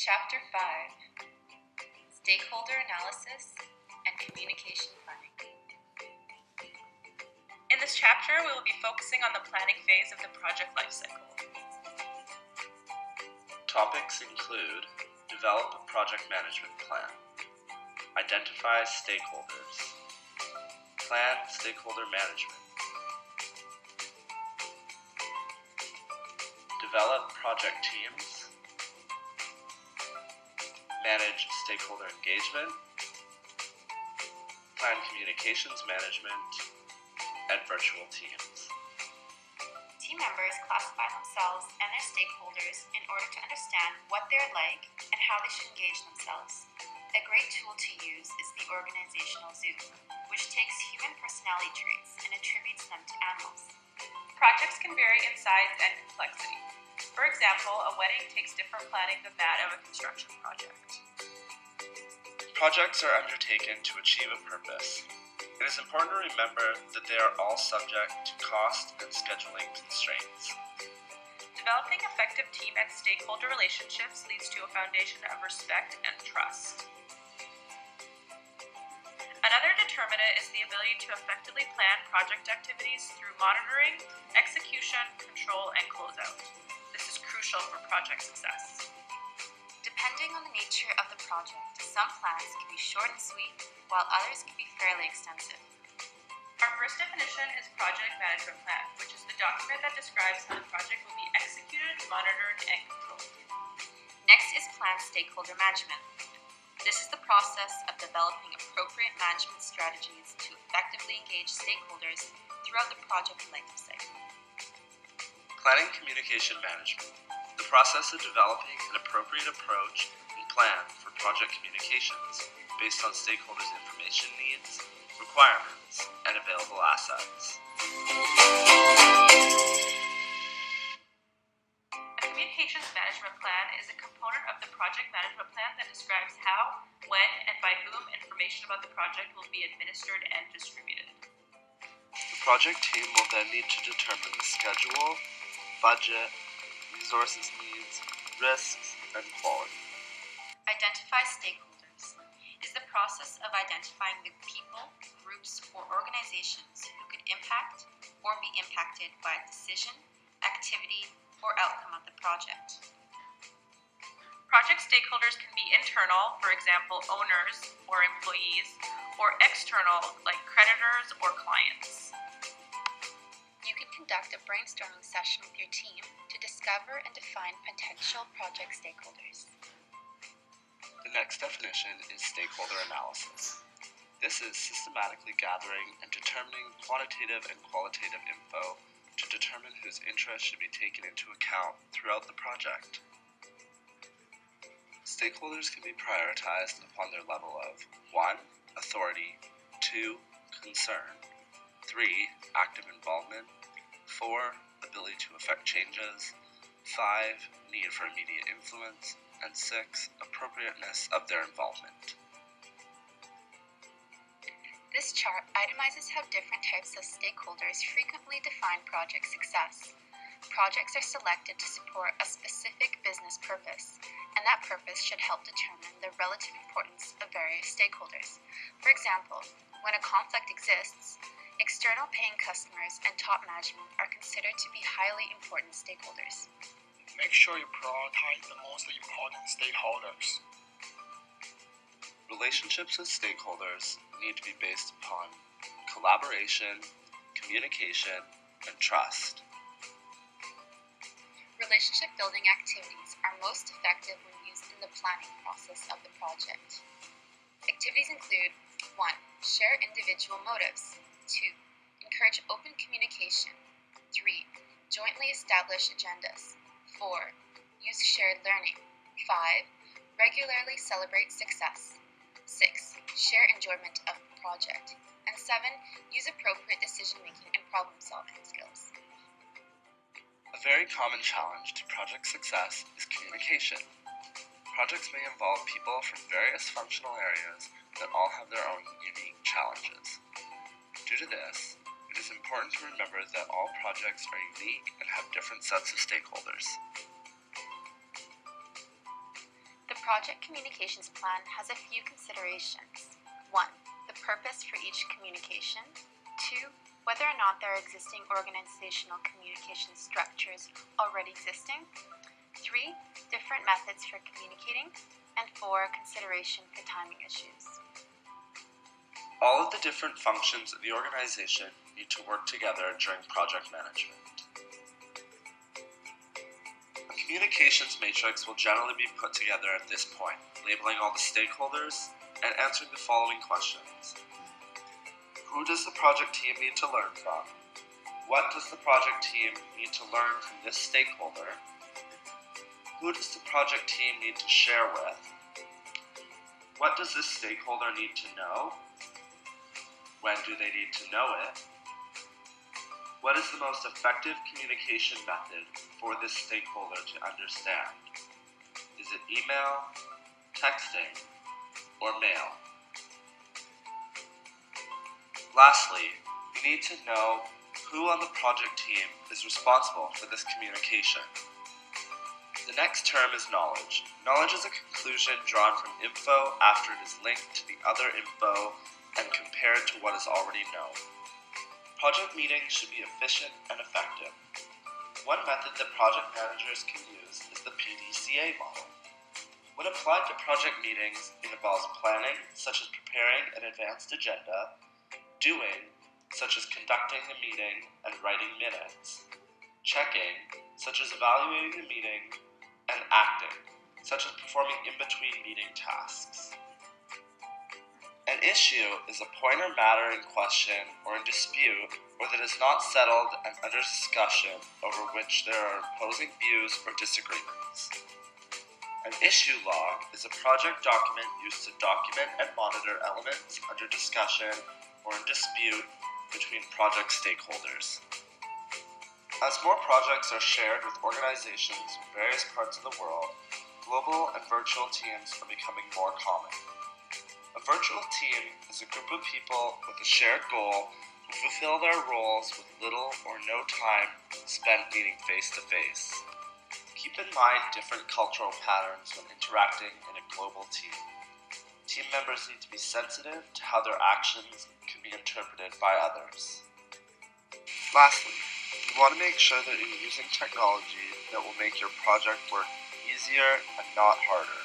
Chapter 5: Stakeholder Analysis and Communication Planning. In this chapter, we will be focusing on the planning phase of the project lifecycle. Topics include develop a project management plan, identify stakeholders, plan stakeholder management, develop project teams, manage stakeholder engagement, plan communications management, and virtual teams. Team members classify themselves and their stakeholders in order to understand what they're like and how they should engage themselves. A great tool to use is the organizational zoo, which takes human personality traits and attributes them to animals. Projects can vary in size and complexity. For example, a wedding takes different planning than that of a construction project. Projects are undertaken to achieve a purpose. It is important to remember that they are all subject to cost and scheduling constraints. Developing effective team and stakeholder relationships leads to a foundation of respect and trust. Another determinant is the ability to effectively plan project activities through monitoring, execution, control, and closeout. This is crucial for project success. Depending on the nature of the project, some plans can be short and sweet, while others can be fairly extensive. Our first definition is Project Management Plan, which is the document that describes how the project will be executed, monitored, and controlled. Next is Plan Stakeholder Management. This is the process of developing appropriate management strategies to effectively engage stakeholders throughout the project life cycle. Planning communication management. The process of developing an appropriate approach and plan for project communications based on stakeholders' information needs, requirements, and available assets. A communications management plan is a component of the project management plan that describes how, when, and by whom information about the project will be administered and distributed. The project team will then need to determine the schedule, budget, resources needs, risks, and quality. Identify stakeholders is the process of identifying the people, groups, or organizations who could impact or be impacted by a decision, activity, or outcome of the project. Project stakeholders can be internal, for example, owners or employees, or external, like creditors or clients. You can conduct a brainstorming session with your team to discover and define potential project stakeholders. The next definition is stakeholder analysis. This is systematically gathering and determining quantitative and qualitative info to determine whose interests should be taken into account throughout the project. Stakeholders can be prioritized upon their level of 1. Authority, 2. Concern, 3. Active involvement, 4. Ability to affect changes, 5. Need for immediate influence, and 6. Appropriateness of their involvement. This chart itemizes how different types of stakeholders frequently define project success. Projects are selected to support a specific business purpose, and that purpose should help determine the relative importance of various stakeholders. For example, when a conflict exists, external paying customers and top management are considered to be highly important stakeholders. Make sure you prioritize the most important stakeholders. Relationships with stakeholders need to be based upon collaboration, communication, and trust. Relationship building activities are most effective when used in the planning process of the project. Activities include 1. Share individual motives. 2. Encourage open communication. 3. Jointly establish agendas. 4. Use shared learning. 5. Regularly celebrate success. 6. Share enjoyment of the project. And 7. Use appropriate decision-making and problem-solving skills. A very common challenge to project success is communication. Projects may involve people from various functional areas that all have their own unique challenges. Due to this, it is important to remember that all projects are unique and have different sets of stakeholders. The project communications plan has a few considerations. 1. The purpose for each communication. 2. Whether or not there are existing organizational communication structures already existing. 3. Different methods for communicating. And 4. Consideration for timing issues. All of the different functions of the organization need to work together during project management. A communications matrix will generally be put together at this point, labeling all the stakeholders and answering the following questions. Who does the project team need to learn from? What does the project team need to learn from this stakeholder? Who does the project team need to share with? What does this stakeholder need to know? When do they need to know it? What is the most effective communication method for this stakeholder to understand? Is it email, texting, or mail? Lastly, you need to know who on the project team is responsible for this communication. The next term is knowledge. Knowledge is a conclusion drawn from info after it is linked to the other info and compared to what is already known. Project meetings should be efficient and effective. One method that project managers can use is the PDCA model. When applied to project meetings, it involves planning, such as preparing an advanced agenda, doing, such as conducting the meeting and writing minutes, checking, such as evaluating the meeting, and acting, such as performing in-between meeting tasks. An issue is a point or matter in question or in dispute, or that is not settled and under discussion over which there are opposing views or disagreements. An issue log is a project document used to document and monitor elements under discussion or in dispute between project stakeholders. As more projects are shared with organizations in various parts of the world, global and virtual teams are becoming more common. A virtual team is a group of people with a shared goal who fulfill their roles with little or no time spent meeting face to face. Keep in mind different cultural patterns when interacting in a global team. Team members need to be sensitive to how their actions can be interpreted by others. Lastly, you want to make sure that you're using technology that will make your project work easier and not harder.